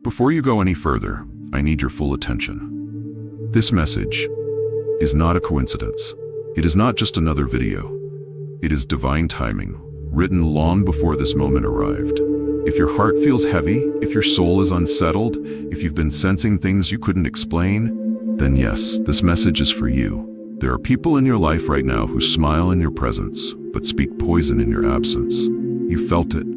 Before you go any further, I need your full attention. This message is not a coincidence. It is not just another video. It is divine timing, written long before this moment arrived. If your heart feels heavy, if your soul is unsettled, if you've been sensing things you couldn't explain, then yes, this message is for you. There are people in your life right now who smile in your presence, but speak poison in your absence. You felt it,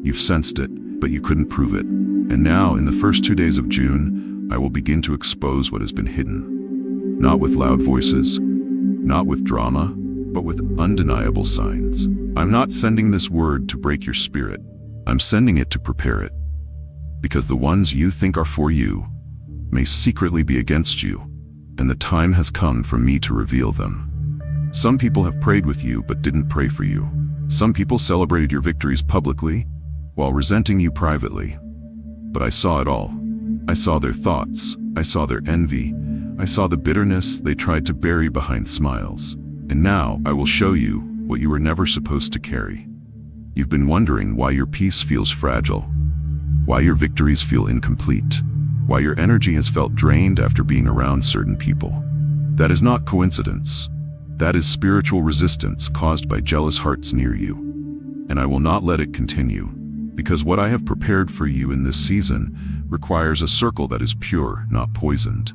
you've sensed it, but you couldn't prove it. And now, in the first 2 days of June, I will begin to expose what has been hidden. Not with loud voices, not with drama, but with undeniable signs. I'm not sending this word to break your spirit. I'm sending it to prepare it. Because the ones you think are for you may secretly be against you, and the time has come for me to reveal them. Some people have prayed with you but didn't pray for you. Some people celebrated your victories publicly while resenting you privately. But I saw it all. I saw their thoughts. I saw their envy. I saw the bitterness they tried to bury behind smiles. And now I will show you what you were never supposed to carry. You've been wondering why your peace feels fragile, why your victories feel incomplete, why your energy has felt drained after being around certain people. That is not coincidence. That is spiritual resistance caused by jealous hearts near you. And I will not let it continue, because what I have prepared for you in this season requires a circle that is pure, not poisoned.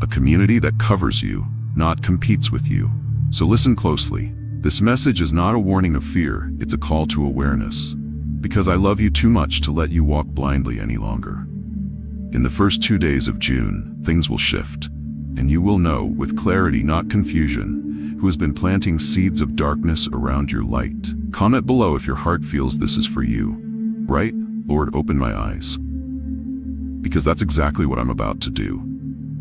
A community that covers you, not competes with you. So listen closely. This message is not a warning of fear, it's a call to awareness. Because I love you too much to let you walk blindly any longer. In the first 2 days of June, things will shift, and you will know, with clarity, not confusion, who has been planting seeds of darkness around your light. Comment below if your heart feels this is for you. Right? Lord, open my eyes. Because that's exactly what I'm about to do.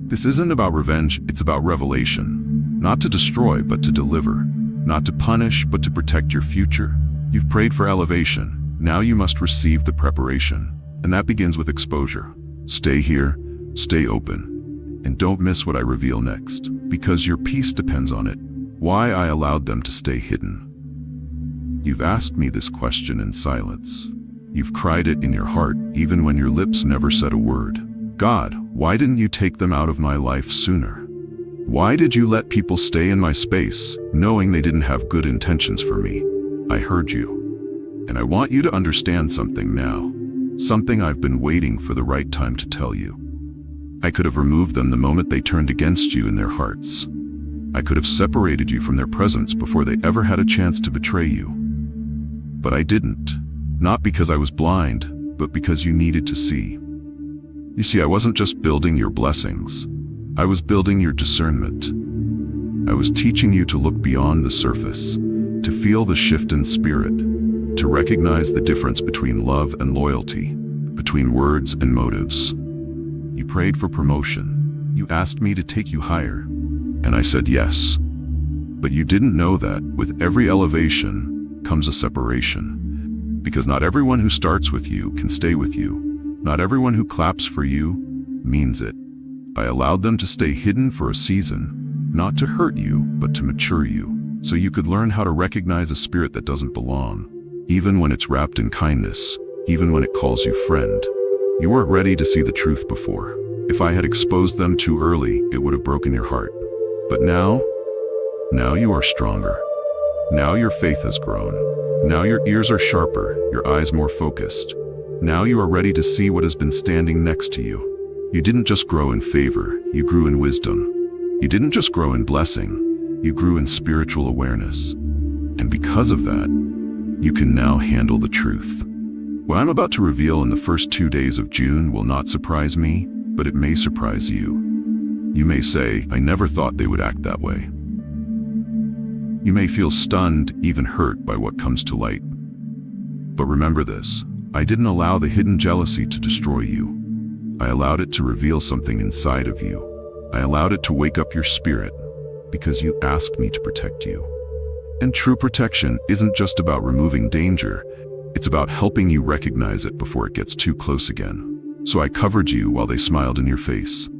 This isn't about revenge, it's about revelation. Not to destroy, but to deliver. Not to punish, but to protect your future. You've prayed for elevation. Now you must receive the preparation. And that begins with exposure. Stay here, stay open, and don't miss what I reveal next, because your peace depends on it. Why I allowed them to stay hidden. You've asked me this question in silence. You've cried it in your heart, even when your lips never said a word. God, why didn't you take them out of my life sooner? Why did you let people stay in my space, knowing they didn't have good intentions for me? I heard you. And I want you to understand something now. Something I've been waiting for the right time to tell you. I could have removed them the moment they turned against you in their hearts. I could have separated you from their presence before they ever had a chance to betray you. But I didn't. Not because I was blind, but because you needed to see. You see, I wasn't just building your blessings. I was building your discernment. I was teaching you to look beyond the surface, to feel the shift in spirit, to recognize the difference between love and loyalty, between words and motives. You prayed for promotion. You asked me to take you higher. And I said yes. But you didn't know that with every elevation comes a separation. Because not everyone who starts with you can stay with you. Not everyone who claps for you means it. I allowed them to stay hidden for a season, not to hurt you, but to mature you, so you could learn how to recognize a spirit that doesn't belong, even when it's wrapped in kindness, even when it calls you friend. You weren't ready to see the truth before. If I had exposed them too early, it would have broken your heart. But now you are stronger. Now your faith has grown. Now your ears are sharper, your eyes more focused. Now you are ready to see what has been standing next to you. You didn't just grow in favor, you grew in wisdom. You didn't just grow in blessing, you grew in spiritual awareness. And because of that, you can now handle the truth. What I'm about to reveal in the first 2 days of June will not surprise me, but it may surprise you. You may say, I never thought they would act that way. You may feel stunned, even hurt by what comes to light. But remember this, I didn't allow the hidden jealousy to destroy you. I allowed it to reveal something inside of you. I allowed it to wake up your spirit, because you asked me to protect you. And true protection isn't just about removing danger, it's about helping you recognize it before it gets too close again. So I covered you while they smiled in your face.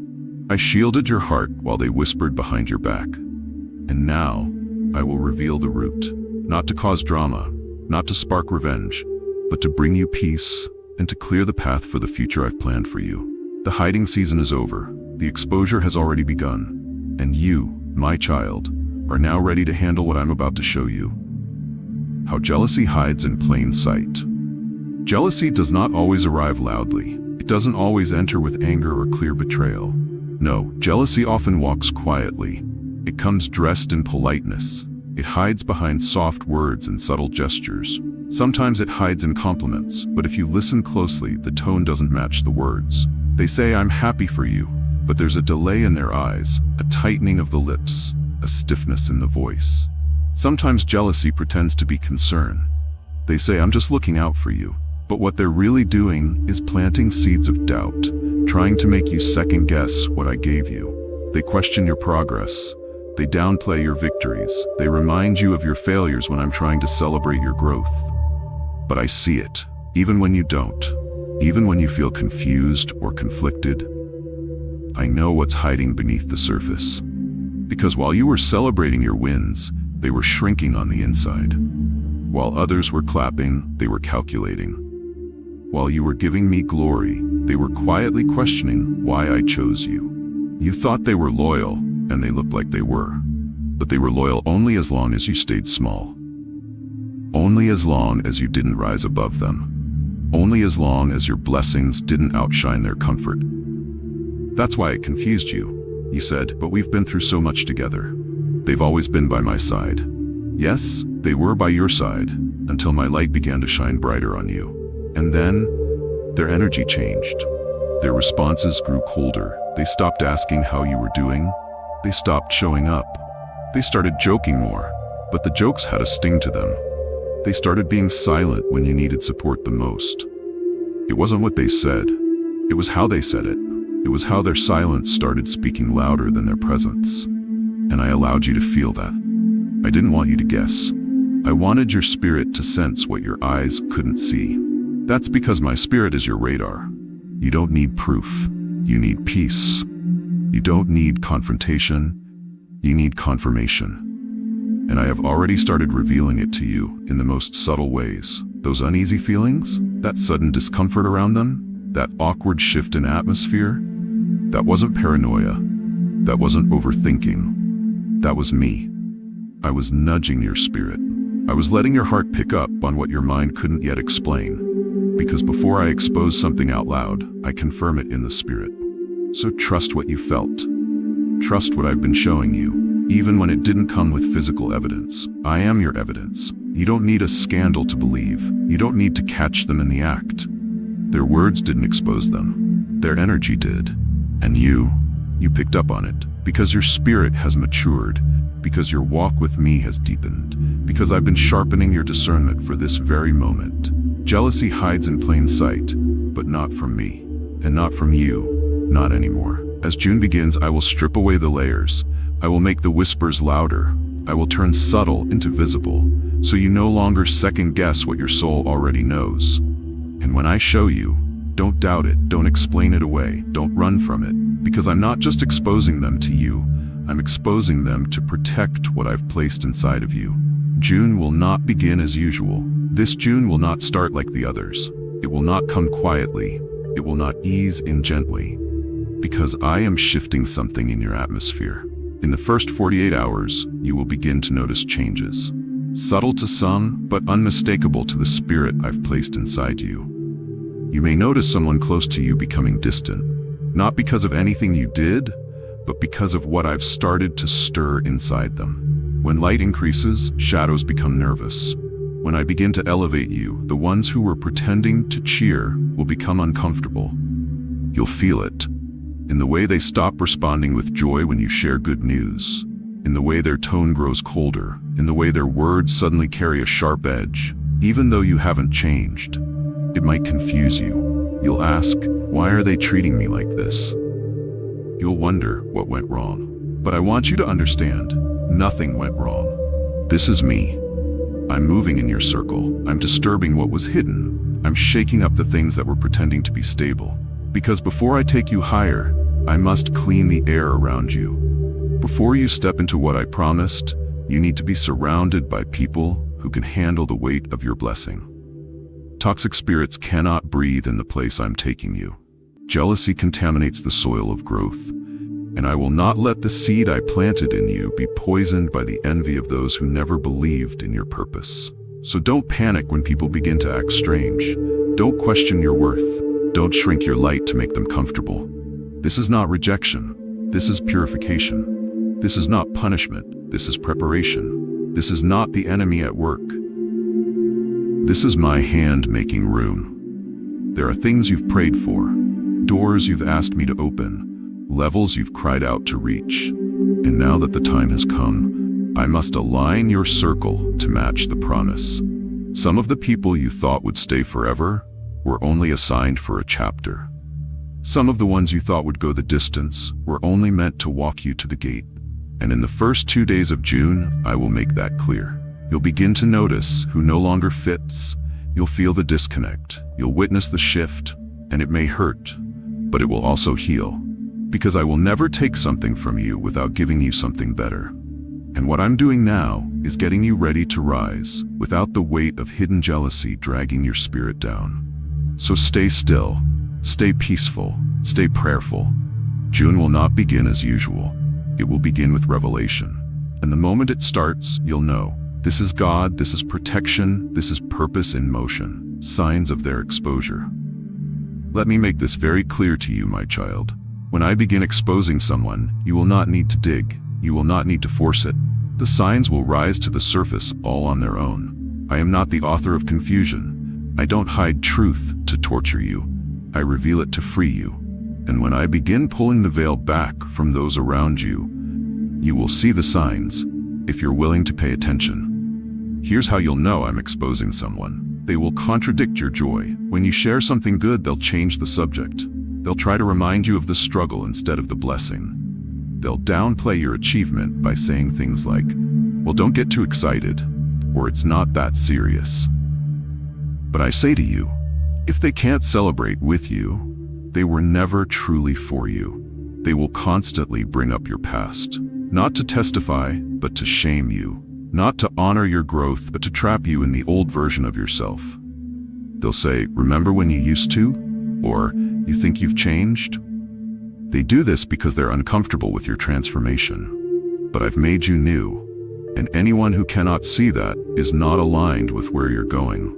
I shielded your heart while they whispered behind your back. And now, I will reveal the root, not to cause drama, not to spark revenge, but to bring you peace, and to clear the path for the future I've planned for you. The hiding season is over. The exposure has already begun. And you, my child, are now ready to handle what I'm about to show you. How jealousy hides in plain sight. Jealousy does not always arrive loudly. It doesn't always enter with anger or clear betrayal. No, jealousy often walks quietly. It comes dressed in politeness. It hides behind soft words and subtle gestures. Sometimes it hides in compliments, but if you listen closely, the tone doesn't match the words. They say, "I'm happy for you," but there's a delay in their eyes, a tightening of the lips, a stiffness in the voice. Sometimes jealousy pretends to be concern. They say, "I'm just looking out for you." But what they're really doing is planting seeds of doubt, trying to make you second-guess what I gave you. They question your progress. They downplay your victories. They remind you of your failures when I'm trying to celebrate your growth. But I see it, even when you don't. Even when you feel confused or conflicted. I know what's hiding beneath the surface. Because while you were celebrating your wins, they were shrinking on the inside. While others were clapping, they were calculating. While you were giving me glory, they were quietly questioning why I chose you. You thought they were loyal, and they looked like they were. But they were loyal only as long as you stayed small. Only as long as you didn't rise above them. Only as long as your blessings didn't outshine their comfort. That's why it confused you. You said, "But we've been through so much together. They've always been by my side." Yes, they were by your side, until my light began to shine brighter on you. And then, their energy changed. Their responses grew colder. They stopped asking how you were doing. They stopped showing up. They started joking more, but the jokes had a sting to them. They started being silent when you needed support the most. It wasn't what they said. It was how they said it. It was how their silence started speaking louder than their presence. And I allowed you to feel that. I didn't want you to guess. I wanted your spirit to sense what your eyes couldn't see. That's because my spirit is your radar. You don't need proof. You need peace. You don't need confrontation. You need confirmation. And I have already started revealing it to you in the most subtle ways. Those uneasy feelings, that sudden discomfort around them, that awkward shift in atmosphere, that wasn't paranoia. That wasn't overthinking. That was me. I was nudging your spirit. I was letting your heart pick up on what your mind couldn't yet explain. Because before I expose something out loud, I confirm it in the spirit. So trust what you felt. Trust what I've been showing you, even when it didn't come with physical evidence. I am your evidence. You don't need a scandal to believe. You don't need to catch them in the act. Their words didn't expose them. Their energy did. And you picked up on it, because your spirit has matured, because your walk with me has deepened, because I've been sharpening your discernment for this very moment. Jealousy hides in plain sight, but not from me, and not from you, not anymore. As June begins, I will strip away the layers. I will make the whispers louder. I will turn subtle into visible, so you no longer second guess what your soul already knows. And when I show you, don't doubt it, don't explain it away, don't run from it, because I'm not just exposing them to you, I'm exposing them to protect what I've placed inside of you. June will not begin as usual. This June will not start like the others. It will not come quietly. It will not ease in gently. Because I am shifting something in your atmosphere. In the first 48 hours, you will begin to notice changes. Subtle to some, but unmistakable to the spirit I've placed inside you. You may notice someone close to you becoming distant, not because of anything you did, but because of what I've started to stir inside them. When light increases, shadows become nervous. When I begin to elevate you, the ones who were pretending to cheer will become uncomfortable. You'll feel it. In the way they stop responding with joy when you share good news. In the way their tone grows colder. In the way their words suddenly carry a sharp edge. Even though you haven't changed. It might confuse you. You'll ask, why are they treating me like this? You'll wonder what went wrong. But I want you to understand, nothing went wrong. This is me. I'm moving in your circle. I'm disturbing what was hidden. I'm shaking up the things that were pretending to be stable. Because before I take you higher, I must clean the air around you. Before you step into what I promised, you need to be surrounded by people who can handle the weight of your blessing. Toxic spirits cannot breathe in the place I'm taking you. Jealousy contaminates the soil of growth, and I will not let the seed I planted in you be poisoned by the envy of those who never believed in your purpose. So don't panic when people begin to act strange. Don't question your worth. Don't shrink your light to make them comfortable. This is not rejection. This is purification. This is not punishment. This is preparation. This is not the enemy at work. This is my hand making room. There are things you've prayed for, doors you've asked me to open, levels you've cried out to reach. And now that the time has come, I must align your circle to match the promise. Some of the people you thought would stay forever were only assigned for a chapter. Some of the ones you thought would go the distance were only meant to walk you to the gate. And in the first 2 days of June, I will make that clear. You'll begin to notice who no longer fits. You'll feel the disconnect. You'll witness the shift, and it may hurt, but it will also heal. Because I will never take something from you without giving you something better. And what I'm doing now is getting you ready to rise without the weight of hidden jealousy dragging your spirit down. So stay still, stay peaceful, stay prayerful. June will not begin as usual. It will begin with revelation. And the moment it starts, you'll know. This is God, this is protection, this is purpose in motion, signs of their exposure. Let me make this very clear to you, my child. When I begin exposing someone, you will not need to dig. You will not need to force it. The signs will rise to the surface all on their own. I am not the author of confusion. I don't hide truth to torture you. I reveal it to free you. And when I begin pulling the veil back from those around you, you will see the signs, if you're willing to pay attention. Here's how you'll know I'm exposing someone. They will contradict your joy. When you share something good, they'll change the subject. They'll try to remind you of the struggle instead of the blessing. They'll downplay your achievement by saying things like, well, don't get too excited, or it's not that serious. But I say to you, if they can't celebrate with you, they were never truly for you. They will constantly bring up your past, not to testify, but to shame you, not to honor your growth, but to trap you in the old version of yourself. They'll say, remember when you used to? Or, you think you've changed? They do this because they're uncomfortable with your transformation. But I've made you new, and anyone who cannot see that is not aligned with where you're going.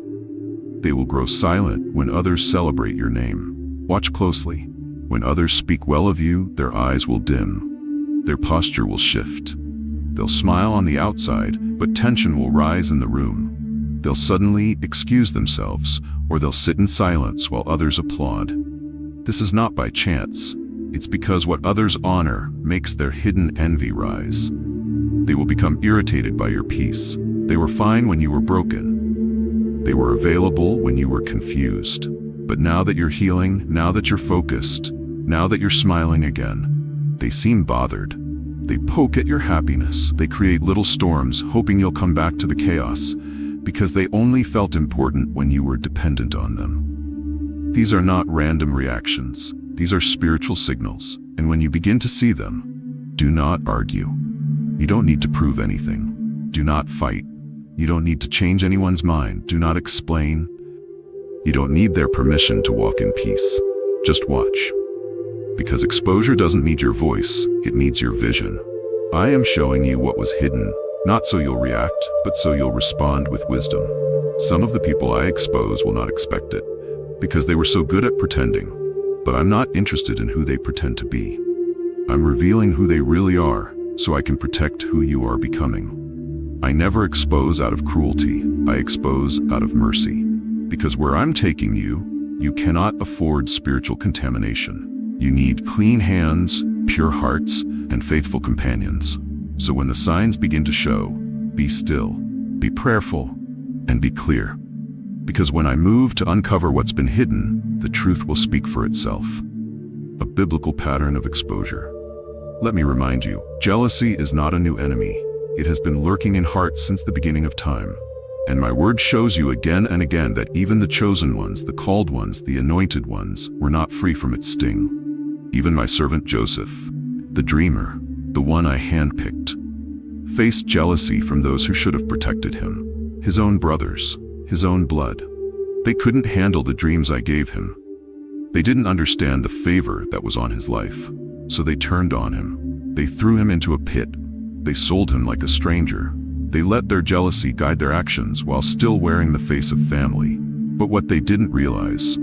They will grow silent when others celebrate your name. Watch closely. When others speak well of you, their eyes will dim. Their posture will shift. They'll smile on the outside, but tension will rise in the room. They'll suddenly excuse themselves, or they'll sit in silence while others applaud. This is not by chance. It's because what others honor makes their hidden envy rise. They will become irritated by your peace. They were fine when you were broken. They were available when you were confused. But now that you're healing, now that you're focused, now that you're smiling again, they seem bothered. They poke at your happiness. They create little storms, hoping you'll come back to the chaos, because they only felt important when you were dependent on them. These are not random reactions. These are spiritual signals, and when you begin to see them, do not argue. You don't need to prove anything. Do not fight. You don't need to change anyone's mind. Do not explain. You don't need their permission to walk in peace. Just watch. Because exposure doesn't need your voice, it needs your vision. I am showing you what was hidden, not so you'll react, but so you'll respond with wisdom. Some of the people I expose will not expect it, because they were so good at pretending. But I'm not interested in who they pretend to be. I'm revealing who they really are, so I can protect who you are becoming. I never expose out of cruelty. I expose out of mercy. Because where I'm taking you, you cannot afford spiritual contamination. You need clean hands, pure hearts, and faithful companions. So when the signs begin to show, be still, be prayerful, and be clear. Because when I move to uncover what's been hidden, the truth will speak for itself. A biblical pattern of exposure. Let me remind you, jealousy is not a new enemy. It has been lurking in hearts since the beginning of time. And my word shows you again and again that even the chosen ones, the called ones, the anointed ones, were not free from its sting. Even my servant Joseph, the dreamer, the one I handpicked, faced jealousy from those who should have protected him, his own brothers, his own blood. They couldn't handle the dreams I gave him. They didn't understand the favor that was on his life. So they turned on him. They threw him into a pit. They sold him like a stranger. They let their jealousy guide their actions while still wearing the face of family. But what they didn't realize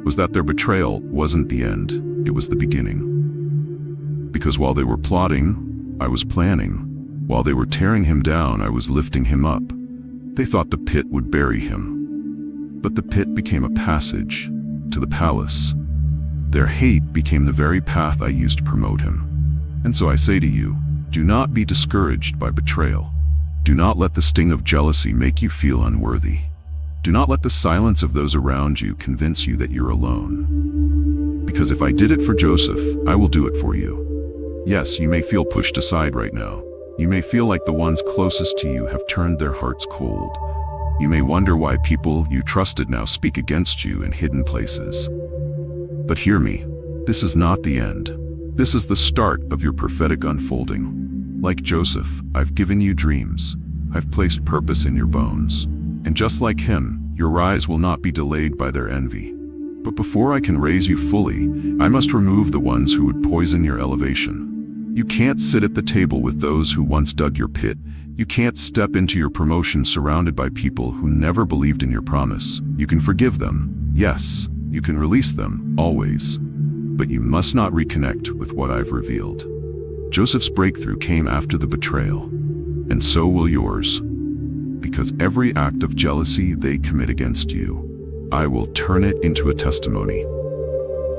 was that their betrayal wasn't the end, it was the beginning. Because while they were plotting, I was planning. While they were tearing him down, I was lifting him up. They thought the pit would bury him. But the pit became a passage to the palace. Their hate became the very path I used to promote him. And so I say to you, do not be discouraged by betrayal. Do not let the sting of jealousy make you feel unworthy. Do not let the silence of those around you convince you that you're alone. Because if I did it for Joseph, I will do it for you. Yes, you may feel pushed aside right now. You may feel like the ones closest to you have turned their hearts cold. You may wonder why people you trusted now speak against you in hidden places. But hear me, this is not the end. This is the start of your prophetic unfolding. Like Joseph, I've given you dreams. I've placed purpose in your bones. And just like him, your rise will not be delayed by their envy. But before I can raise you fully, I must remove the ones who would poison your elevation. You can't sit at the table with those who once dug your pit. You can't step into your promotion surrounded by people who never believed in your promise. You can forgive them, yes. You can release them, always. But you must not reconnect with what I've revealed. Joseph's breakthrough came after the betrayal, and so will yours. Because every act of jealousy they commit against you, I will turn it into a testimony.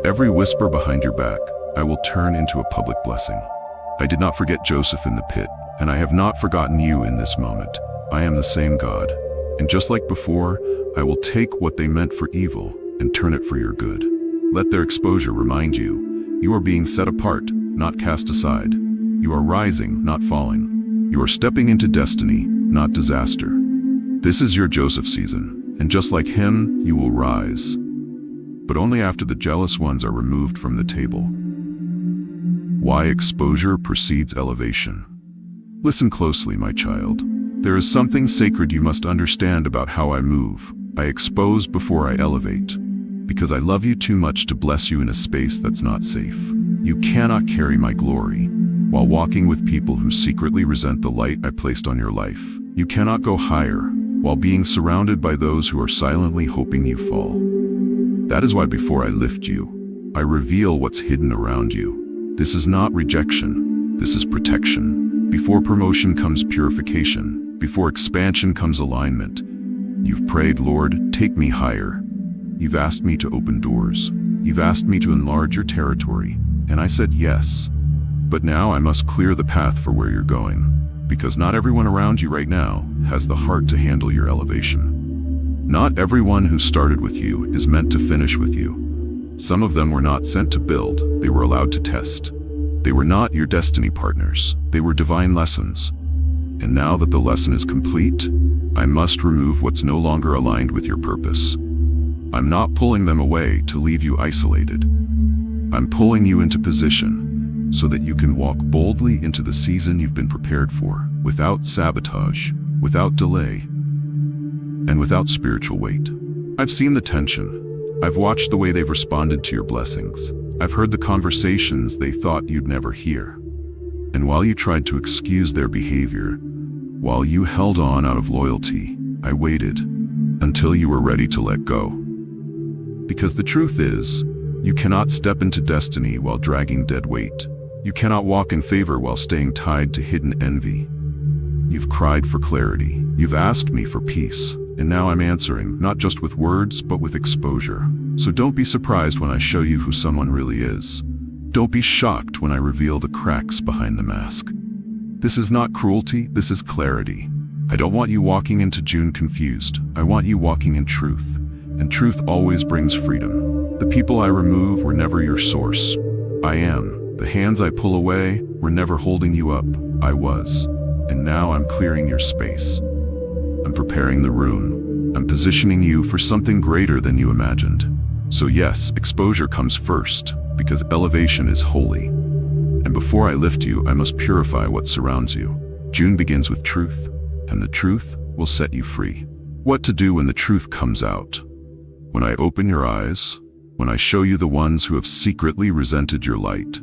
Every whisper behind your back, I will turn into a public blessing. I did not forget Joseph in the pit, and I have not forgotten you in this moment. I am the same God, and just like before, I will take what they meant for evil and turn it for your good. Let their exposure remind you, you are being set apart, not cast aside. You are rising, not falling. You are stepping into destiny, not disaster. This is your Joseph season, and just like him, you will rise. But only after the jealous ones are removed from the table. Why exposure precedes elevation. Listen closely, my child. There is something sacred you must understand about how I move. I expose before I elevate. Because I love you too much to bless you in a space that's not safe. You cannot carry my glory while walking with people who secretly resent the light I placed on your life. You cannot go higher while being surrounded by those who are silently hoping you fall. That is why before I lift you, I reveal what's hidden around you. This is not rejection, this is protection. Before promotion comes purification. Before expansion comes alignment. You've prayed, Lord, take me higher. You've asked me to open doors. You've asked me to enlarge your territory. And I said yes. But now I must clear the path for where you're going. Because not everyone around you right now has the heart to handle your elevation. Not everyone who started with you is meant to finish with you. Some of them were not sent to build, they were allowed to test. They were not your destiny partners, they were divine lessons. And now that the lesson is complete, I must remove what's no longer aligned with your purpose. I'm not pulling them away to leave you isolated. I'm pulling you into position so that you can walk boldly into the season you've been prepared for, without sabotage, without delay, and without spiritual weight. I've seen the tension. I've watched the way they've responded to your blessings. I've heard the conversations they thought you'd never hear. And while you tried to excuse their behavior, while you held on out of loyalty, I waited until you were ready to let go. Because the truth is, you cannot step into destiny while dragging dead weight. You cannot walk in favor while staying tied to hidden envy. You've cried for clarity. You've asked me for peace. And now I'm answering, not just with words, but with exposure. So don't be surprised when I show you who someone really is. Don't be shocked when I reveal the cracks behind the mask. This is not cruelty, this is clarity. I don't want you walking into June confused. I want you walking in truth. And truth always brings freedom. The people I remove were never your source. I am. The hands I pull away were never holding you up. I was. And now I'm clearing your space. I'm preparing the room. I'm positioning you for something greater than you imagined. So yes, exposure comes first, because elevation is holy. And before I lift you, I must purify what surrounds you. June begins with truth, and the truth will set you free. What to do when the truth comes out? When I open your eyes, when I show you the ones who have secretly resented your light,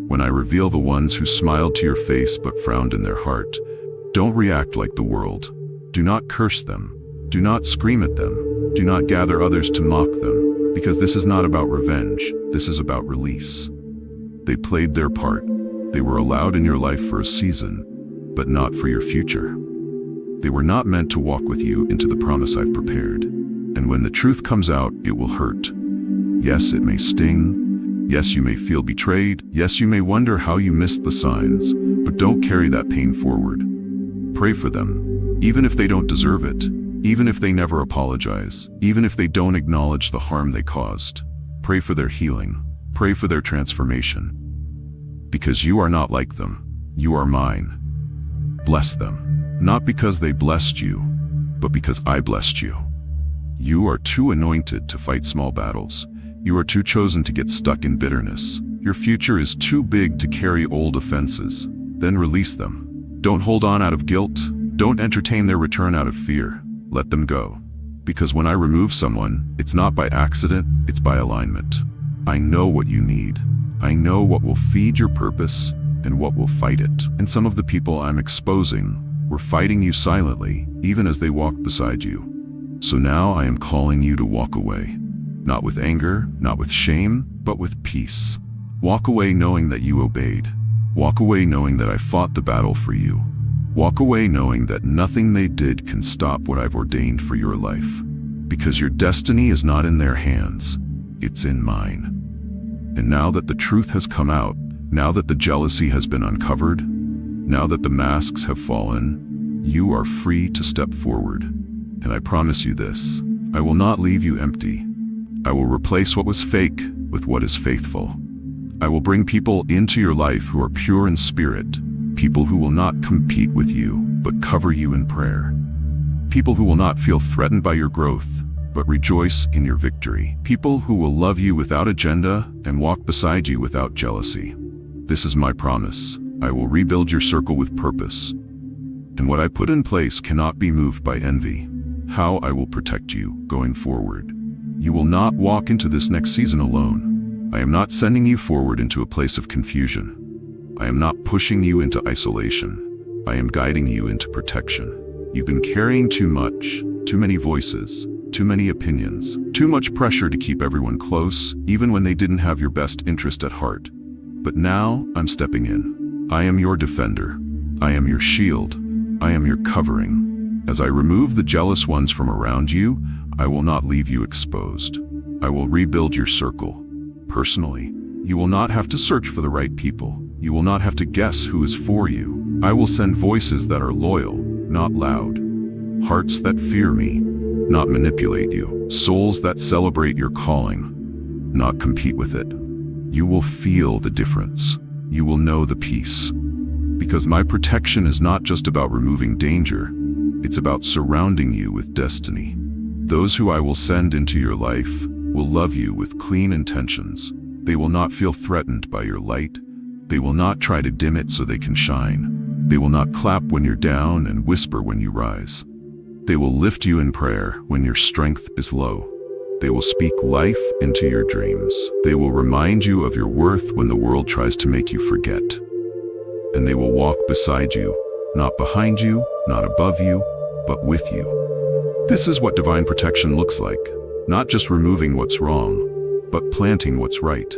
when I reveal the ones who smiled to your face but frowned in their heart, don't react like the world. Do not curse them. Do not scream at them. Do not gather others to mock them, because this is not about revenge. This is about release. They played their part. They were allowed in your life for a season, but not for your future. They were not meant to walk with you into the promise I've prepared. And when the truth comes out, it will hurt. Yes, it may sting. Yes, you may feel betrayed. Yes, you may wonder how you missed the signs, but don't carry that pain forward. Pray for them, even if they don't deserve it, even if they never apologize, even if they don't acknowledge the harm they caused. Pray for their healing. Pray for their transformation. Because you are not like them. You are mine. Bless them, not because they blessed you, but because I blessed you. You are too anointed to fight small battles. You are too chosen to get stuck in bitterness. Your future is too big to carry old offenses. Then release them. Don't hold on out of guilt. Don't entertain their return out of fear. Let them go. Because when I remove someone, it's not by accident, it's by alignment. I know what you need. I know what will feed your purpose and what will fight it. And some of the people I'm exposing were fighting you silently, even as they walked beside you. So now I am calling you to walk away. Not with anger, not with shame, but with peace. Walk away knowing that you obeyed. Walk away knowing that I fought the battle for you. Walk away knowing that nothing they did can stop what I've ordained for your life. Because your destiny is not in their hands, it's in mine. And now that the truth has come out, now that the jealousy has been uncovered, now that the masks have fallen, you are free to step forward. And I promise you this, I will not leave you empty. I will replace what was fake with what is faithful. I will bring people into your life who are pure in spirit, people who will not compete with you, but cover you in prayer. People who will not feel threatened by your growth, but rejoice in your victory. People who will love you without agenda and walk beside you without jealousy. This is my promise. I will rebuild your circle with purpose. And what I put in place cannot be moved by envy. How I will protect you going forward. You will not walk into this next season alone. I am not sending you forward into a place of confusion. I am not pushing you into isolation. I am guiding you into protection. You've been carrying too much, too many voices, too many opinions, too much pressure to keep everyone close, even when they didn't have your best interest at heart. But now I'm stepping in. I am your defender. I am your shield. I am your covering. As I remove the jealous ones from around you, I will not leave you exposed. I will rebuild your circle. Personally, you will not have to search for the right people. You will not have to guess who is for you. I will send voices that are loyal, not loud. Hearts that fear me, not manipulate you. Souls that celebrate your calling, not compete with it. You will feel the difference. You will know the peace. Because my protection is not just about removing danger, it's about surrounding you with destiny. Those who I will send into your life will love you with clean intentions. They will not feel threatened by your light. They will not try to dim it so they can shine. They will not clap when you're down and whisper when you rise. They will lift you in prayer when your strength is low. They will speak life into your dreams. They will remind you of your worth when the world tries to make you forget. And they will walk beside you, not behind you, not above you, but with you. This is what divine protection looks like. Not just removing what's wrong, but planting what's right.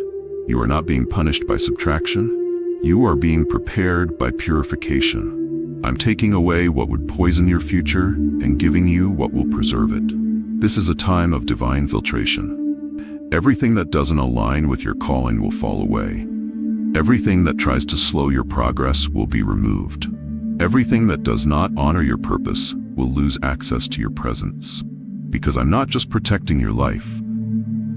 You are not being punished by subtraction. You are being prepared by purification. I'm taking away what would poison your future and giving you what will preserve it. This is a time of divine filtration. Everything that doesn't align with your calling will fall away. Everything that tries to slow your progress will be removed. Everything that does not honor your purpose will lose access to your presence. Because I'm not just protecting your life,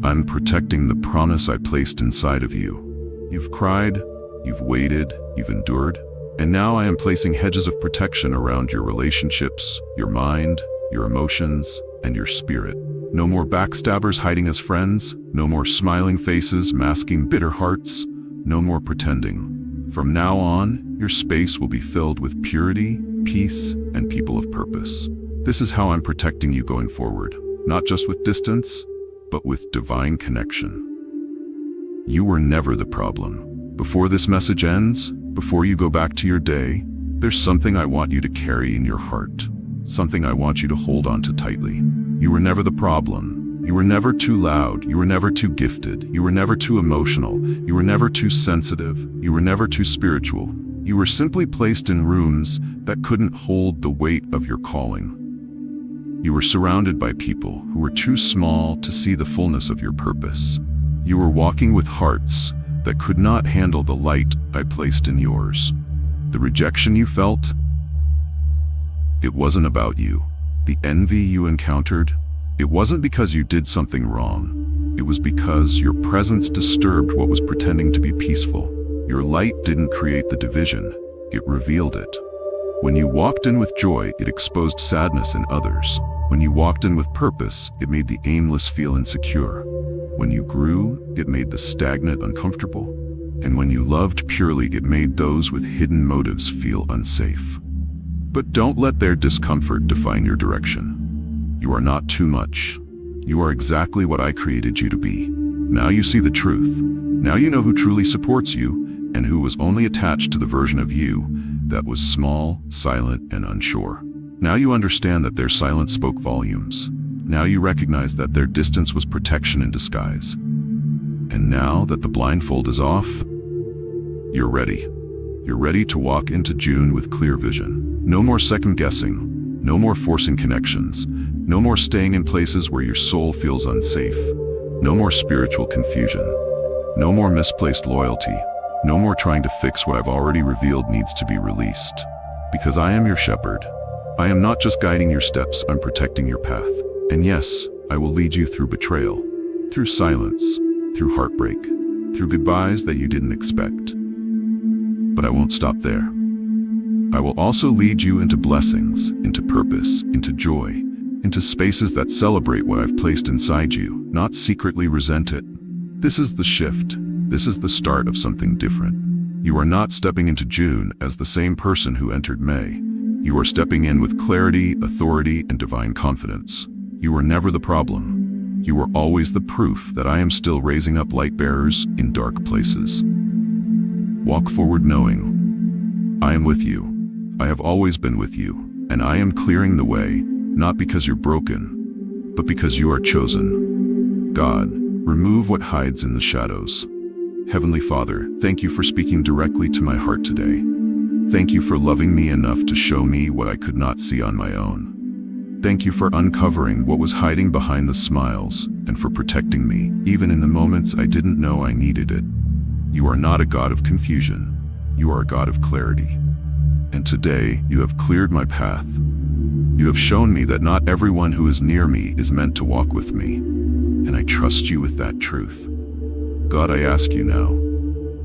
I'm protecting the promise I placed inside of you. You've cried, you've waited, you've endured, and now I am placing hedges of protection around your relationships, your mind, your emotions, and your spirit. No more backstabbers hiding as friends, no more smiling faces masking bitter hearts, no more pretending. From now on, your space will be filled with purity, peace, and people of purpose. This is how I'm protecting you going forward, not just with distance, but with divine connection. You were never the problem. Before this message ends, before you go back to your day, there's something I want you to carry in your heart. Something I want you to hold on to tightly. You were never the problem. You were never too loud. You were never too gifted. You were never too emotional. You were never too sensitive. You were never too spiritual. You were simply placed in rooms that couldn't hold the weight of your calling. You were surrounded by people who were too small to see the fullness of your purpose. You were walking with hearts that could not handle the light I placed in yours. The rejection you felt, it wasn't about you. The envy you encountered, it wasn't because you did something wrong. It was because your presence disturbed what was pretending to be peaceful. Your light didn't create the division, it revealed it. When you walked in with joy, it exposed sadness in others. When you walked in with purpose, it made the aimless feel insecure. When you grew, it made the stagnant uncomfortable. And when you loved purely, it made those with hidden motives feel unsafe. But don't let their discomfort define your direction. You are not too much. You are exactly what I created you to be. Now you see the truth. Now you know who truly supports you and who was only attached to the version of you that was small, silent, and unsure. Now you understand that their silence spoke volumes. Now you recognize that their distance was protection in disguise. And now that the blindfold is off, you're ready. You're ready to walk into June with clear vision. No more second guessing. No more forcing connections. No more staying in places where your soul feels unsafe. No more spiritual confusion. No more misplaced loyalty. No more trying to fix what I've already revealed needs to be released. Because I am your shepherd. I am not just guiding your steps, I'm protecting your path. And yes, I will lead you through betrayal, through silence, through heartbreak, through goodbyes that you didn't expect. But I won't stop there. I will also lead you into blessings, into purpose, into joy, into spaces that celebrate what I've placed inside you, not secretly resent it. This is the shift. This is the start of something different. You are not stepping into June as the same person who entered May. You are stepping in with clarity, authority, and divine confidence. You were never the problem. You were always the proof that I am still raising up light bearers in dark places. Walk forward knowing, I am with you. I have always been with you, and I am clearing the way, not because you're broken, but because you are chosen. God, remove what hides in the shadows. Heavenly Father, thank you for speaking directly to my heart today. Thank you for loving me enough to show me what I could not see on my own. Thank you for uncovering what was hiding behind the smiles and for protecting me, even in the moments I didn't know I needed it. You are not a God of confusion. You are a God of clarity. And today, you have cleared my path. You have shown me that not everyone who is near me is meant to walk with me. And I trust you with that truth. God, I ask you now,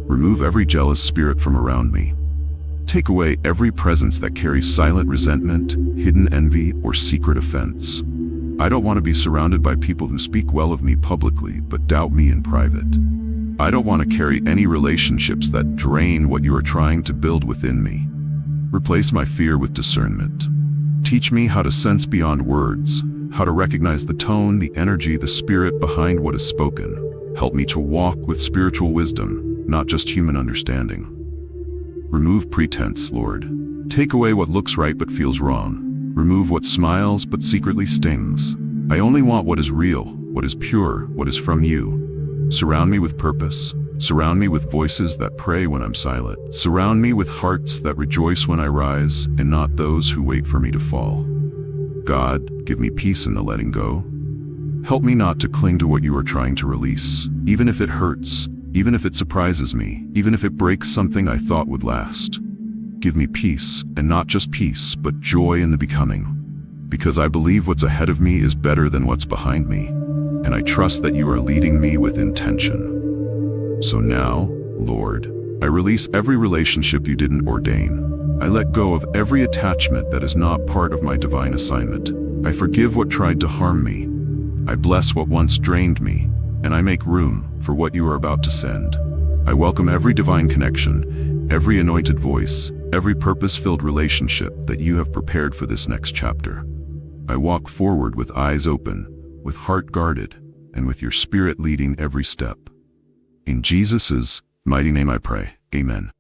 remove every jealous spirit from around me. Take away every presence that carries silent resentment, hidden envy, or secret offense. I don't want to be surrounded by people who speak well of me publicly but doubt me in private. I don't want to carry any relationships that drain what you are trying to build within me. Replace my fear with discernment. Teach me how to sense beyond words, how to recognize the tone, the energy, the spirit behind what is spoken. Help me to walk with spiritual wisdom, not just human understanding. Remove pretense, Lord. Take away what looks right but feels wrong. Remove what smiles but secretly stings. I only want what is real, what is pure, what is from you. Surround me with purpose. Surround me with voices that pray when I'm silent. Surround me with hearts that rejoice when I rise, and not those who wait for me to fall. God, give me peace in the letting go. Help me not to cling to what you are trying to release, even if it hurts, even if it surprises me, even if it breaks something I thought would last. Give me peace, and not just peace, but joy in the becoming. Because I believe what's ahead of me is better than what's behind me, and I trust that you are leading me with intention. So now, Lord, I release every relationship you didn't ordain. I let go of every attachment that is not part of my divine assignment. I forgive what tried to harm me. I bless what once drained me, and I make room for what you are about to send. I welcome every divine connection, every anointed voice, every purpose-filled relationship that you have prepared for this next chapter. I walk forward with eyes open, with heart guarded, and with your Spirit leading every step. In Jesus' mighty name I pray. Amen.